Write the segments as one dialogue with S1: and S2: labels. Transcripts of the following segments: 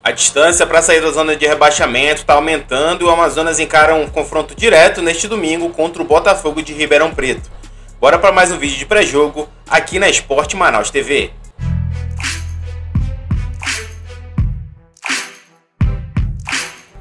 S1: A distância para sair da zona de rebaixamento está aumentando e o Amazonas encara um confronto direto neste domingo contra o Botafogo de Ribeirão Preto. Bora para mais um vídeo de pré-jogo aqui na Esporte Manaus TV.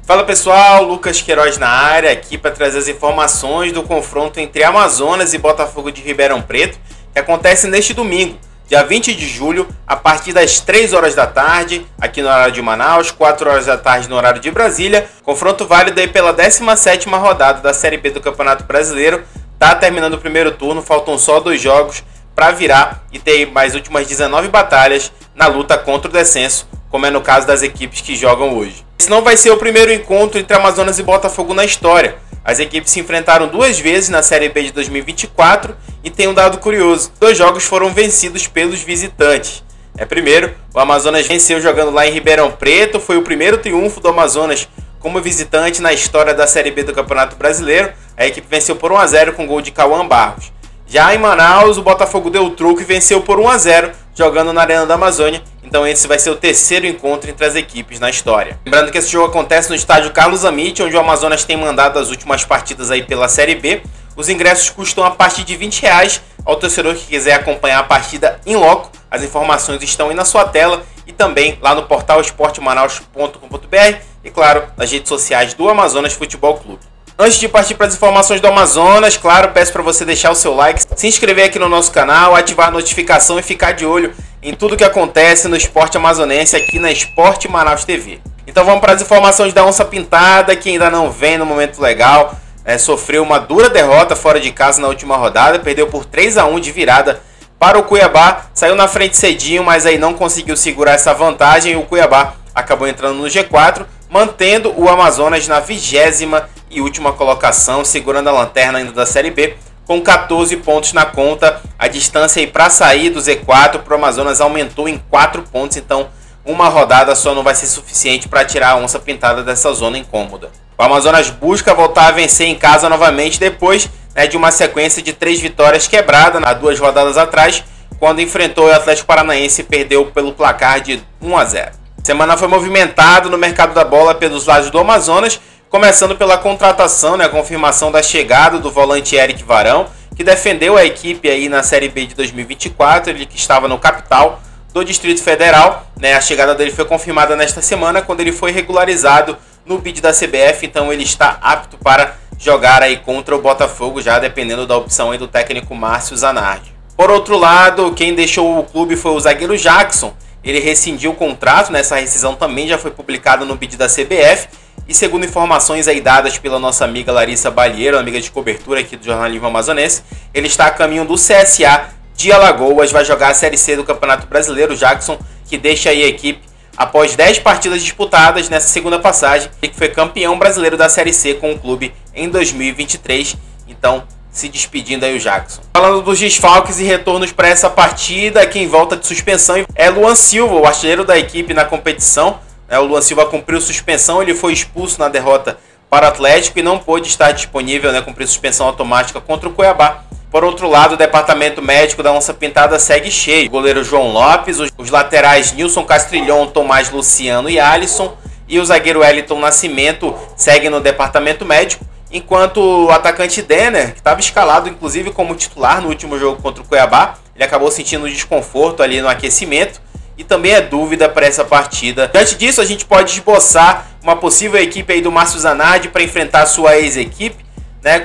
S1: Fala pessoal, Lucas Queiroz na área aqui para trazer as informações do confronto entre Amazonas e Botafogo de Ribeirão Preto, que acontece neste domingo, dia 20 de julho, a partir das 3 horas da tarde, aqui no horário de Manaus, 4 horas da tarde no horário de Brasília. Confronto válido aí pela 17ª rodada da Série B do Campeonato Brasileiro. Tá terminando o primeiro turno, faltam só 2 jogos para virar e ter mais últimas 19 batalhas na luta contra o descenso, como é no caso das equipes que jogam hoje. Esse não vai ser o primeiro encontro entre Amazonas e Botafogo na história. As equipes se enfrentaram 2 vezes na Série B de 2024 e tem um dado curioso: 2 jogos foram vencidos pelos visitantes. Primeiro, o Amazonas venceu jogando lá em Ribeirão Preto, foi o primeiro triunfo do Amazonas como visitante na história da Série B do Campeonato Brasileiro. A equipe venceu por 1-0 com gol de Cauã Barros. Já em Manaus, o Botafogo deu o truco e venceu por 1-0 jogando na Arena da Amazônia. Então esse vai ser o terceiro encontro entre as equipes na história. Lembrando que esse jogo acontece no estádio Carlos Amit, onde o Amazonas tem mandado as últimas partidas aí pela Série B. Os ingressos custam a partir de R$20 ao torcedor que quiser acompanhar a partida em loco. As informações estão aí na sua tela e também lá no portal esportemanaus.com.br e claro, nas redes sociais do Amazonas Futebol Clube. Antes de partir para as informações do Amazonas, claro, peço para você deixar o seu like, se inscrever aqui no nosso canal, ativar a notificação e ficar de olho em tudo que acontece no esporte amazonense aqui na Esporte Manaus TV. Então vamos para as informações da Onça Pintada, que ainda não vem no momento legal. Sofreu uma dura derrota fora de casa na última rodada, perdeu por 3-1 de virada para o Cuiabá, saiu na frente cedinho, mas aí não conseguiu segurar essa vantagem e o Cuiabá acabou entrando no G4, mantendo o Amazonas na 20ª e última colocação, segurando a lanterna ainda da Série B, com 14 pontos na conta. A distância aí para sair do Z4 para o Amazonas aumentou em 4 pontos, então uma rodada só não vai ser suficiente para tirar a Onça Pintada dessa zona incômoda. O Amazonas busca voltar a vencer em casa novamente depois de uma sequência de 3 vitórias quebrada há 2 rodadas atrás, quando enfrentou o Atlético Paranaense e perdeu pelo placar de 1-0. A semana foi movimentada no mercado da bola pelos lados do Amazonas, começando pela contratação, a confirmação da chegada do volante Eric Varão, que defendeu a equipe aí na Série B de 2024, ele que estava no capital do Distrito Federal. A chegada dele foi confirmada nesta semana, quando ele foi regularizado no bid da CBF, então ele está apto para jogar aí contra o Botafogo, já dependendo da opção aí do técnico Márcio Zanardi. Por outro lado, quem deixou o clube foi o zagueiro Jackson. Ele rescindiu o contrato, essa rescisão também já foi publicada no bid da CBF. E segundo informações aí dadas pela nossa amiga Larissa Balheiro, amiga de cobertura aqui do jornalismo amazonense, ele está a caminho do CSA de Alagoas, vai jogar a Série C do Campeonato Brasileiro. Jackson, que deixa aí a equipe após 10 partidas disputadas nessa segunda passagem, e que foi campeão brasileiro da Série C com o clube em 2023. Então, se despedindo aí o Jackson. Falando dos desfalques e retornos para essa partida, quem volta de suspensão é Luan Silva, o artilheiro da equipe na competição. O Luan Silva cumpriu suspensão, ele foi expulso na derrota para o Atlético e não pôde estar disponível, cumprir suspensão automática contra o Cuiabá. Por outro lado, o departamento médico da Onça Pintada segue cheio. O goleiro João Lopes, os laterais Nilson Castrilhon, Tomás Luciano e Alisson, e o zagueiro Wellington Nascimento seguem no departamento médico, enquanto o atacante Denner, que estava escalado inclusive como titular no último jogo contra o Cuiabá, ele acabou sentindo desconforto ali no aquecimento e também é dúvida para essa partida. Diante disso, a gente pode esboçar uma possível equipe aí do Márcio Zanardi para enfrentar sua ex-equipe,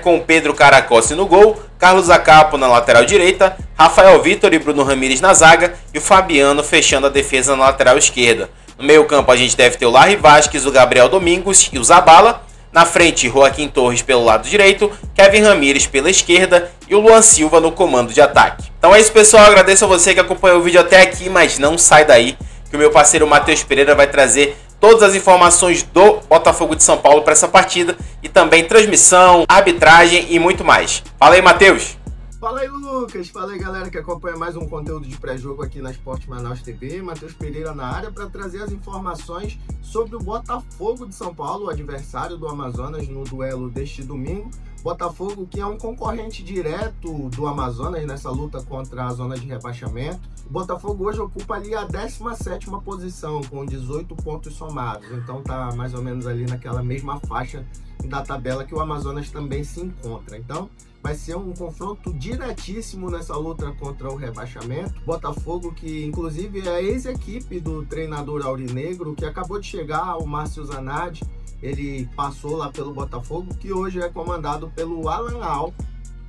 S1: com Pedro Caracossi no gol, Carlos Acapo na lateral direita, Rafael Vitor e Bruno Ramires na zaga e o Fabiano fechando a defesa na lateral esquerda. No meio campo a gente deve ter o Larry Vasquez, o Gabriel Domingos e o Zabala. Na frente, Joaquim Torres pelo lado direito, Kevin Ramires pela esquerda e o Luan Silva no comando de ataque. Então é isso, pessoal. Agradeço a você que acompanhou o vídeo até aqui, mas não sai daí, que o meu parceiro Matheus Pereira vai trazer todas as informações do Botafogo de São Paulo para essa partida e também transmissão, arbitragem e muito mais. Fala aí, Matheus!
S2: Fala aí, Lucas! Fala aí, galera que acompanha mais um conteúdo de pré-jogo aqui na Esporte Manaus TV. Matheus Pereira na área para trazer as informações sobre o Botafogo de São Paulo, o adversário do Amazonas no duelo deste domingo. Botafogo, que é um concorrente direto do Amazonas nessa luta contra a zona de rebaixamento. O Botafogo hoje ocupa ali a 17ª posição, com 18 pontos somados. Então tá mais ou menos ali naquela mesma faixa da tabela que o Amazonas também se encontra. Então vai ser um confronto diretíssimo nessa luta contra o rebaixamento. Botafogo, que inclusive é a ex-equipe do treinador aurinegro, que acabou de chegar, o Márcio Zanardi. Ele passou lá pelo Botafogo, que hoje é comandado pelo Alan Al.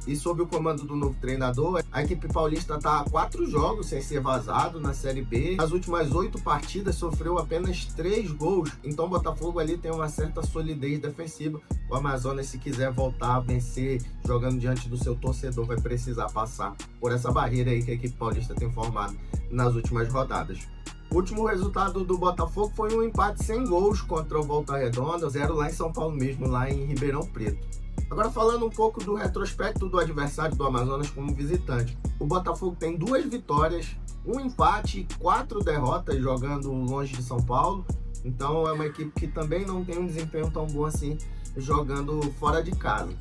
S2: E sob o comando do novo treinador, a equipe paulista está a 4 jogos sem ser vazado na Série B. Nas últimas 8 partidas sofreu apenas 3 gols. Então o Botafogo ali tem uma certa solidez defensiva. O Amazonas, se quiser voltar a vencer jogando diante do seu torcedor, vai precisar passar por essa barreira aí que a equipe paulista tem formado nas últimas rodadas. O último resultado do Botafogo foi um empate sem gols contra o Volta Redonda, 0 lá em São Paulo mesmo, lá em Ribeirão Preto. Agora falando um pouco do retrospecto do adversário do Amazonas como visitante. O Botafogo tem 2 vitórias, um empate e 4 derrotas jogando longe de São Paulo. Então é uma equipe que também não tem um desempenho tão bom assim jogando fora de casa.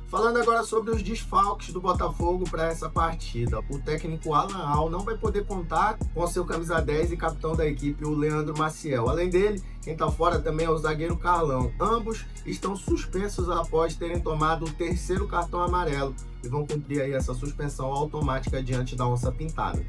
S2: Falando agora sobre os desfalques do Botafogo para essa partida. O técnico Alan Al não vai poder contar com seu camisa 10 e capitão da equipe, o Leandro Maciel. Além dele, quem está fora também é o zagueiro Carlão. Ambos estão suspensos após terem tomado o 3º cartão amarelo e vão cumprir aí essa suspensão automática diante da Onça Pintada.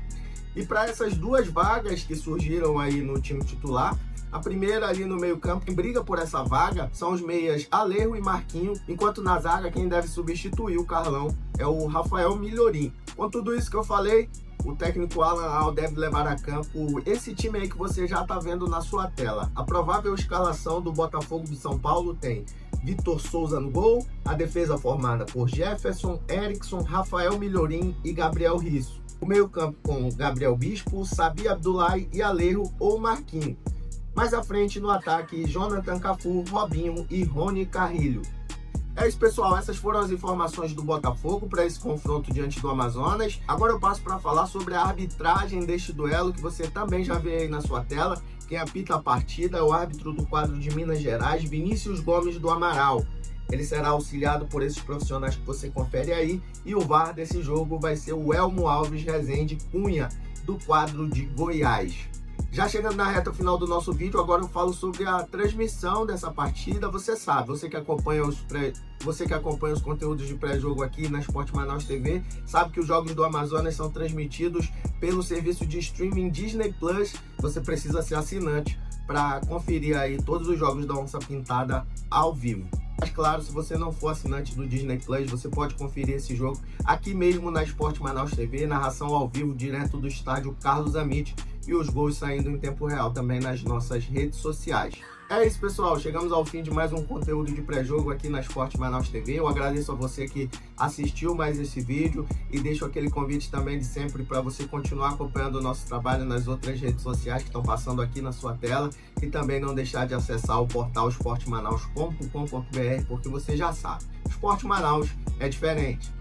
S2: E para essas 2 vagas que surgiram aí no time titular, a primeira ali no meio campo, quem briga por essa vaga são os meias Alejo e Marquinho, enquanto na zaga quem deve substituir o Carlão é o Rafael Milhorim. Com tudo isso que eu falei, o técnico Alan Al deve levar a campo esse time aí que você já está vendo na sua tela. A provável escalação do Botafogo de São Paulo tem Vitor Souza no gol, a defesa formada por Jefferson, Erickson, Rafael Milhorim e Gabriel Risso. O meio campo com Gabriel Bispo, Sabi Abdullahi e Alejo ou Marquinho. Mais à frente no ataque, Jonathan Cafu, Robinho e Rony Carrilho. É isso, pessoal, essas foram as informações do Botafogo para esse confronto diante do Amazonas. Agora eu passo para falar sobre a arbitragem deste duelo, que você também já vê aí na sua tela. Quem apita a partida é o árbitro do quadro de Minas Gerais, Vinícius Gomes do Amaral. Ele será auxiliado por esses profissionais que você confere aí, e o VAR desse jogo vai ser o Elmo Alves Rezende Cunha, do quadro de Goiás. Já chegando na reta final do nosso vídeo, agora eu falo sobre a transmissão dessa partida. Você sabe, você que acompanha os conteúdos de pré-jogo aqui na Esporte Manaus TV, sabe que os jogos do Amazonas são transmitidos pelo serviço de streaming Disney Plus. Você precisa ser assinante para conferir aí todos os jogos da Onça Pintada ao vivo. Mas claro, se você não for assinante do Disney Plus, você pode conferir esse jogo aqui mesmo na Esporte Manaus TV, narração ao vivo direto do estádio Carlos Amit e os gols saindo em tempo real também nas nossas redes sociais. É isso, pessoal, chegamos ao fim de mais um conteúdo de pré-jogo aqui na Esporte Manaus TV. Eu agradeço a você que assistiu mais esse vídeo e deixo aquele convite também de sempre para você continuar acompanhando o nosso trabalho nas outras redes sociais que estão passando aqui na sua tela, e também não deixar de acessar o portal esportemanaus.com.br, porque você já sabe, Esporte Manaus é diferente.